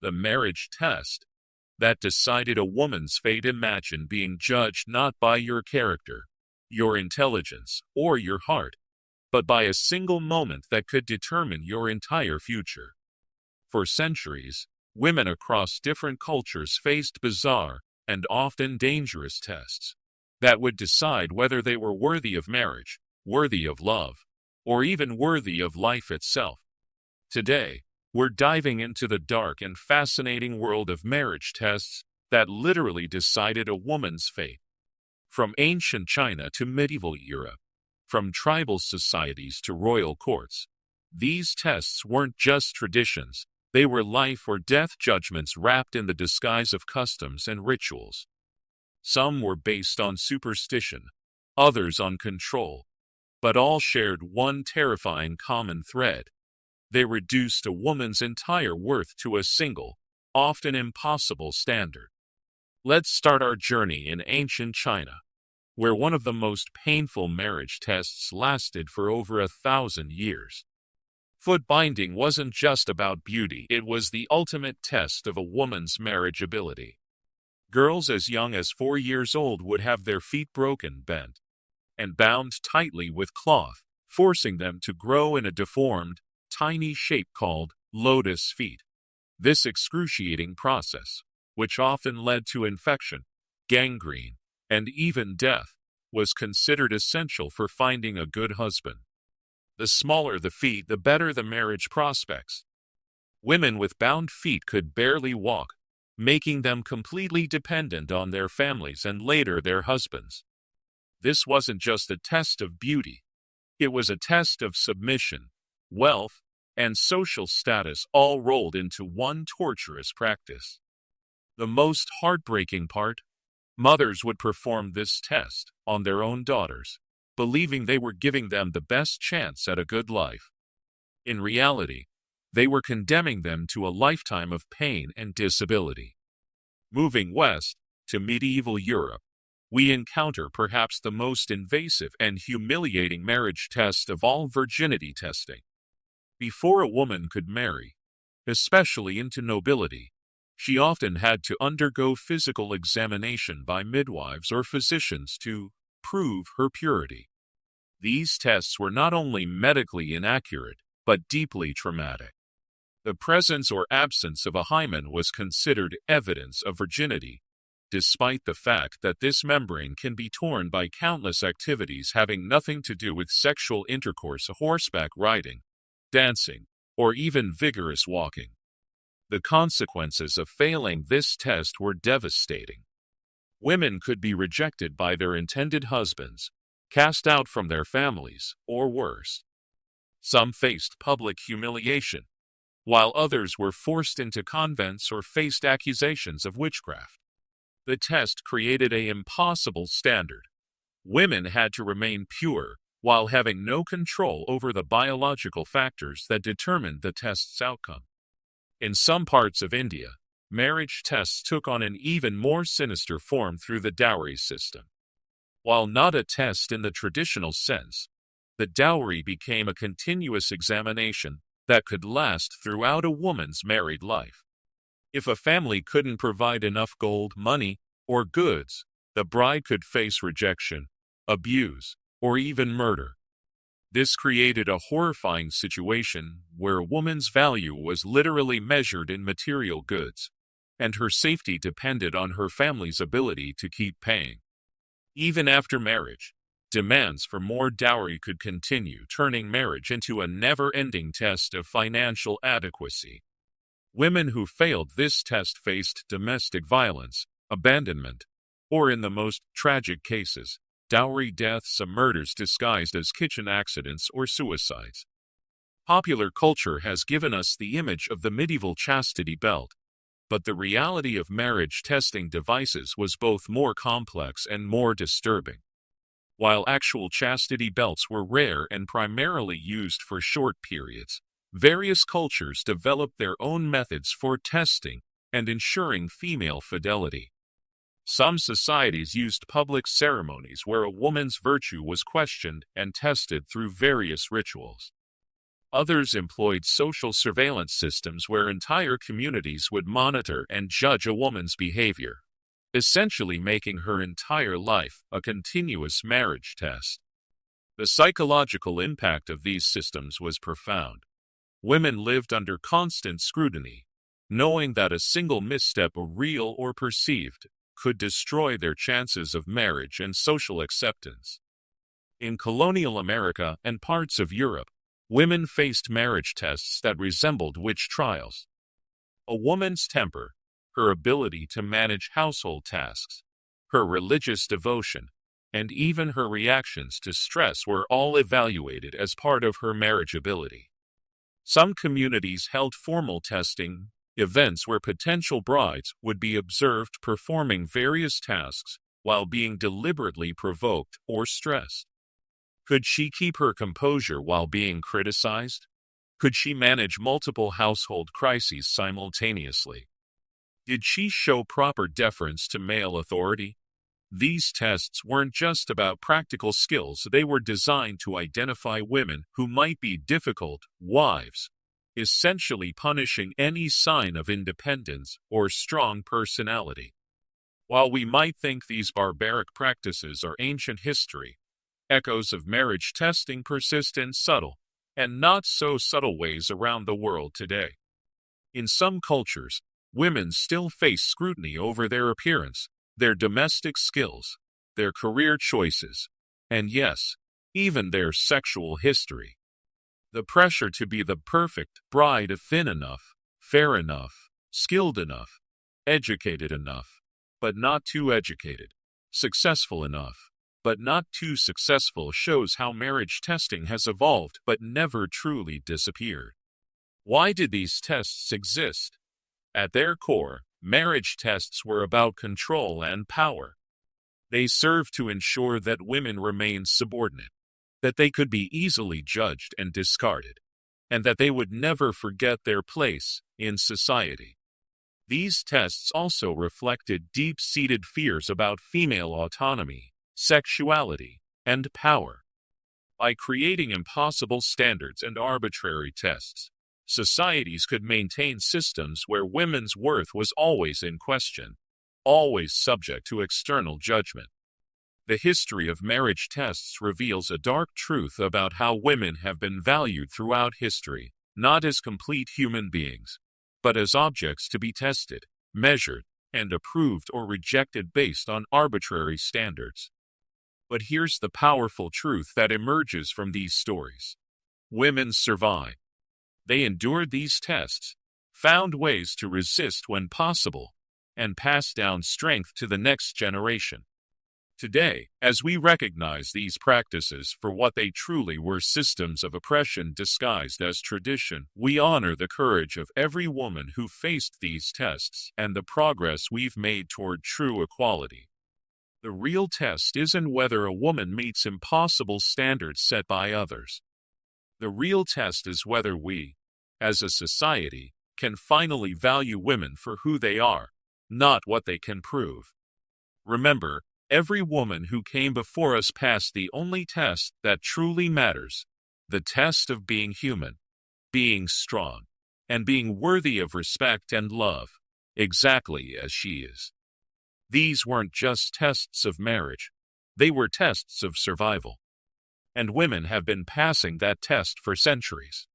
the marriage test that decided a woman's fate. Imagine being judged not by your character, your intelligence, or your heart, but by a single moment that could determine your entire future. For centuries, women across different cultures faced bizarre and often dangerous tests that would decide whether they were worthy of marriage, worthy of love, or even worthy of life itself. Today, we're diving into the dark and fascinating world of marriage tests that literally decided a woman's fate. From ancient China to medieval Europe, from tribal societies to royal courts, these tests weren't just traditions, they were life or death judgments wrapped in the disguise of customs and rituals. Some were based on superstition, others on control, but all shared one terrifying common thread. They reduced a woman's entire worth to a single, often impossible standard. Let's start our journey in ancient China, where one of the most painful marriage tests lasted for over 1,000 years. Foot binding wasn't just about beauty, it was the ultimate test of a woman's marriage ability. Girls as young as 4 years old would have their feet broken, bent, and bound tightly with cloth, forcing them to grow in a deformed, tiny shape called lotus feet. This excruciating process, which often led to infection, gangrene, and even death, was considered essential for finding a good husband. The smaller the feet, the better the marriage prospects. Women with bound feet could barely walk, making them completely dependent on their families and later their husbands. This wasn't just a test of beauty. It was a test of submission, wealth, and social status all rolled into one torturous practice. The most heartbreaking part? Mothers would perform this test on their own daughters, believing they were giving them the best chance at a good life. In reality, they were condemning them to a lifetime of pain and disability. Moving west to medieval Europe, we encounter perhaps the most invasive and humiliating marriage test of all: virginity testing. Before a woman could marry, especially into nobility, she often had to undergo physical examination by midwives or physicians to prove her purity. These tests were not only medically inaccurate, but deeply traumatic. The presence or absence of a hymen was considered evidence of virginity, despite the fact that this membrane can be torn by countless activities having nothing to do with sexual intercourse: horseback riding, dancing, or even vigorous walking. The consequences of failing this test were devastating. Women could be rejected by their intended husbands, cast out from their families, or worse. Some faced public humiliation, while others were forced into convents or faced accusations of witchcraft. The test created an impossible standard. Women had to remain pure, while having no control over the biological factors that determined the test's outcome. In some parts of India, marriage tests took on an even more sinister form through the dowry system. While not a test in the traditional sense, the dowry became a continuous examination that could last throughout a woman's married life. If a family couldn't provide enough gold, money, or goods, the bride could face rejection, abuse, or even murder. This created a horrifying situation where a woman's value was literally measured in material goods, and her safety depended on her family's ability to keep paying. Even after marriage, demands for more dowry could continue, turning marriage into a never-ending test of financial adequacy. Women who failed this test faced domestic violence, abandonment, or in the most tragic cases, dowry deaths and murders disguised as kitchen accidents or suicides. Popular culture has given us the image of the medieval chastity belt, but the reality of marriage testing devices was both more complex and more disturbing. While actual chastity belts were rare and primarily used for short periods, various cultures developed their own methods for testing and ensuring female fidelity. Some societies used public ceremonies where a woman's virtue was questioned and tested through various rituals. Others employed social surveillance systems where entire communities would monitor and judge a woman's behavior, essentially making her entire life a continuous marriage test. The psychological impact of these systems was profound. Women lived under constant scrutiny, knowing that a single misstep, real or perceived, could destroy their chances of marriage and social acceptance. In colonial America and parts of Europe, women faced marriage tests that resembled witch trials. A woman's temper, her ability to manage household tasks, her religious devotion, and even her reactions to stress were all evaluated as part of her marriageability. Some communities held formal testing events where potential brides would be observed performing various tasks while being deliberately provoked or stressed. Could she keep her composure while being criticized? Could she manage multiple household crises simultaneously? Did she show proper deference to male authority? These tests weren't just about practical skills, they were designed to identify women who might be difficult wives, essentially punishing any sign of independence or strong personality. While we might think these barbaric practices are ancient history, echoes of marriage testing persist in subtle and not so subtle ways around the world today. In some cultures, women still face scrutiny over their appearance, their domestic skills, their career choices, and yes, even their sexual history. The pressure to be the perfect bride, thin enough, fair enough, skilled enough, educated enough, but not too educated, successful enough, but not too successful, shows how marriage testing has evolved but never truly disappeared. Why did these tests exist? At their core, marriage tests were about control and power. They served to ensure that women remained subordinate, that they could be easily judged and discarded, and that they would never forget their place in society. These tests also reflected deep-seated fears about female autonomy, sexuality, and power. By creating impossible standards and arbitrary tests, societies could maintain systems where women's worth was always in question, always subject to external judgment. The history of marriage tests reveals a dark truth about how women have been valued throughout history, not as complete human beings, but as objects to be tested, measured, and approved or rejected based on arbitrary standards. But here's the powerful truth that emerges from these stories. Women survived. They endured these tests, found ways to resist when possible, and passed down strength to the next generation. Today, as we recognize these practices for what they truly were, systems of oppression disguised as tradition, we honor the courage of every woman who faced these tests and the progress we've made toward true equality. The real test isn't whether a woman meets impossible standards set by others. The real test is whether we, as a society, can finally value women for who they are, not what they can prove. Remember, every woman who came before us passed the only test that truly matters, the test of being human, being strong, and being worthy of respect and love, exactly as she is. These weren't just tests of marriage, they were tests of survival. And women have been passing that test for centuries.